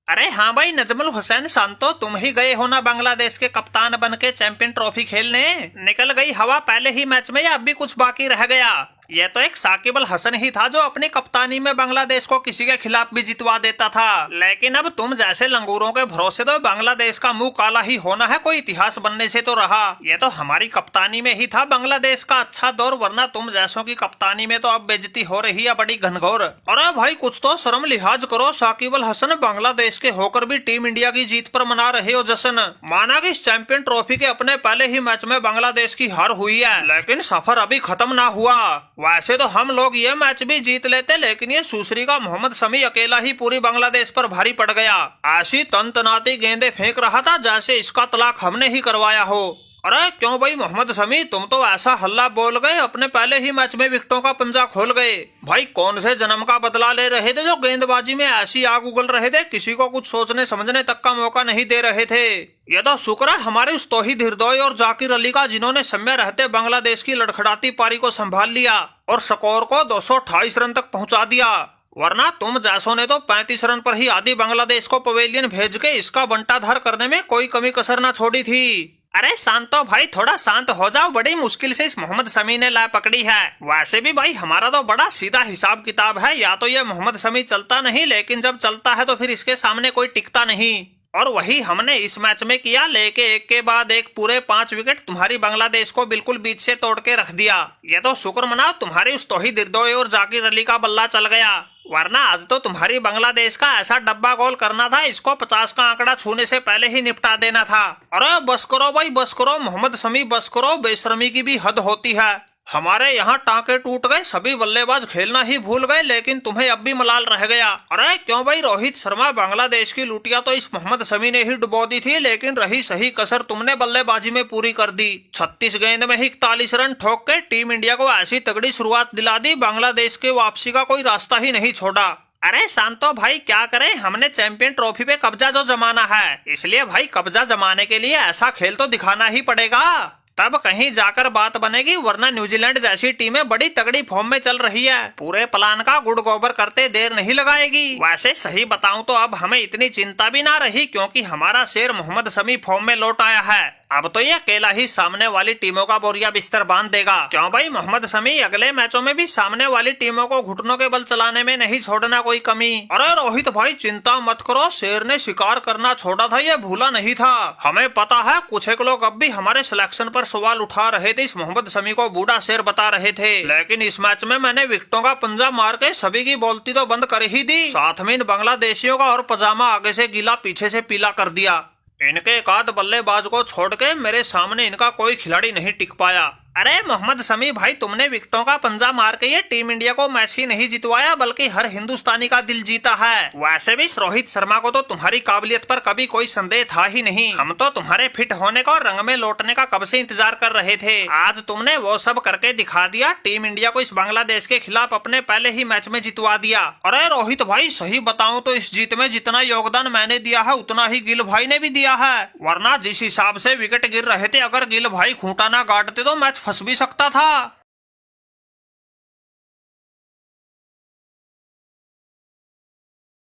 अरे हाँ भाई नजमुल हुसैन शांतो, तुम ही गए हो ना बांग्लादेश के कप्तान बन के चैंपियन ट्रॉफी खेलने। निकल गई हवा पहले ही मैच में या अब भी कुछ बाकी रह गया? ये तो एक साकिब अल हसन ही था जो अपनी कप्तानी में बांग्लादेश को किसी के खिलाफ भी जितवा देता था। लेकिन अब तुम जैसे लंगूरों के भरोसे तो बांग्लादेश का मुंह काला ही होना है, कोई इतिहास बनने से तो रहा। ये तो हमारी कप्तानी में ही था बांग्लादेश का अच्छा दौर, वरना तुम जैसों की कप्तानी में तो अब बेइज्जती हो रही है बड़ी घनघोर। अरे भाई कुछ तो शर्म लिहाज करो। साकिब अल हसन बांग्लादेश के होकर भी टीम इंडिया की जीत पर मना रहे हो जश्न। माना कि इस चैंपियन ट्रॉफी के अपने पहले ही मैच में बांग्लादेश की हार हुई है, लेकिन सफर अभी खत्म ना हुआ। वैसे तो हम लोग ये मैच भी जीत लेते, लेकिन ये सुसरी का मोहम्मद शमी अकेला ही पूरी बांग्लादेश पर भारी पड़ गया। ऐसी तनतनाती गेंदे फेंक रहा था जैसे इसका तलाक हमने ही करवाया हो। अरे क्यों भाई मोहम्मद शमी, तुम तो ऐसा हल्ला बोल गए, अपने पहले ही मैच में विकेटों का पंजा खोल गए। भाई कौन से जन्म का बदला ले रहे थे जो गेंदबाजी में ऐसी आग उगल रहे थे, किसी को कुछ सोचने समझने तक का मौका नहीं दे रहे थे। यह तो शुक्र है हमारे उस तौहीद हिरदोई और जाकिर अली का, जिन्होंने समय रहते बांग्लादेश की लड़खड़ाती पारी को संभाल लिया और स्कोर को 228 रन तक पहुंचा दिया। वरना तुम जैसों ने तो 35 रन पर ही आधी बांग्लादेश को पवेलियन भेज के इसका बंटाधार करने में कोई कमी कसर न छोड़ी थी। अरे शांतो भाई थोड़ा शांत हो जाओ, बड़ी मुश्किल से इस मोहम्मद शमी ने ला पकड़ी है। वैसे भी भाई हमारा तो बड़ा सीधा हिसाब किताब है, या तो ये मोहम्मद शमी चलता नहीं, लेकिन जब चलता है तो फिर इसके सामने कोई टिकता नहीं। और वही हमने इस मैच में किया, लेके एक के बाद एक पूरे 5 विकेट तुम्हारी बांग्लादेश को बिल्कुल बीच से तोड़ के रख दिया। ये तो शुक्र मनाओ तुम्हारी उस तौहीद हिरदोई और जाकिर अली का बल्ला चल गया, वरना आज तो तुम्हारी बांग्लादेश का ऐसा डब्बा गोल करना था, इसको 50 का आंकड़ा छूने से पहले ही निपटा देना था। अरे बस करो भाई बस करो मोहम्मद शमी, बस करो, बेशर्मी की भी हद होती है। हमारे यहाँ टांके टूट गए, सभी बल्लेबाज खेलना ही भूल गए, लेकिन तुम्हें अब भी मलाल रह गया। अरे क्यों भाई रोहित शर्मा, बांग्लादेश की लुटिया तो इस मोहम्मद शमी ने ही डुबो दी थी, लेकिन रही सही कसर तुमने बल्लेबाजी में पूरी कर दी। 36 गेंद में ही 41 रन ठोक के टीम इंडिया को ऐसी तगड़ी शुरुआत दिला दी, बांग्लादेश के वापसी का कोई रास्ता ही नहीं छोड़ा। अरे शांतो भाई क्या करें, हमने चैंपियन ट्रॉफी पे कब्जा जो जमाना है, इसलिए भाई कब्जा जमाने के लिए ऐसा खेल तो दिखाना ही पड़ेगा, तब कहीं जाकर बात बनेगी। वरना न्यूजीलैंड जैसी टीमें बड़ी तगड़ी फॉर्म में चल रही है, पूरे प्लान का गुड़ गोबर करते देर नहीं लगाएगी। वैसे सही बताऊं तो अब हमें इतनी चिंता भी ना रही, क्योंकि हमारा शेर मोहम्मद शमी फॉर्म में लौट आया है। अब तो ये अकेला ही सामने वाली टीमों का बोरिया बिस्तर बांध देगा। क्यों भाई मोहम्मद शमी अगले मैचों में भी सामने वाली टीमों को घुटनों के बल चलाने में नहीं छोड़ना कोई कमी। अरे रोहित भाई चिंता मत करो, शेर ने शिकार करना छोड़ा था ये भूला नहीं था। हमें पता है कुछ एक लोग अब भी हमारे सिलेक्शन पर सवाल उठा रहे थे, इस मोहम्मद शमी को बूढ़ा शेर बता रहे थे, लेकिन इस मैच में मैंने विकेटों का पंजा मार के सभी की बोलती तो बंद कर ही दी, साथ में इन बांग्लादेशियों का और पजामा आगे से गीला पीछे से पीला कर दिया। इनके एकाध बल्लेबाज को छोड़ के मेरे सामने इनका कोई खिलाड़ी नहीं टिक पाया। अरे मोहम्मद शमी भाई, तुमने विकेटों का पंजा मार के ये टीम इंडिया को मैच ही नहीं जितवाया, बल्कि हर हिंदुस्तानी का दिल जीता है। वैसे भी रोहित शर्मा को तो तुम्हारी काबिलियत पर कभी कोई संदेह था ही नहीं, हम तो तुम्हारे फिट होने का और रंग में लौटने का कब से इंतजार कर रहे थे। आज तुमने वो सब करके दिखा दिया, टीम इंडिया को इस बांग्लादेश के खिलाफ अपने पहले ही मैच में जितवा दिया। अरे रोहित भाई सही बताऊं तो इस जीत में जितना योगदान मैंने दिया है उतना ही गिल भाई ने भी दिया है, वरना जिस हिसाब से विकेट गिर रहे थे, अगर गिल भाई खूंटा ना गाड़ते तो मैच फंस भी सकता था।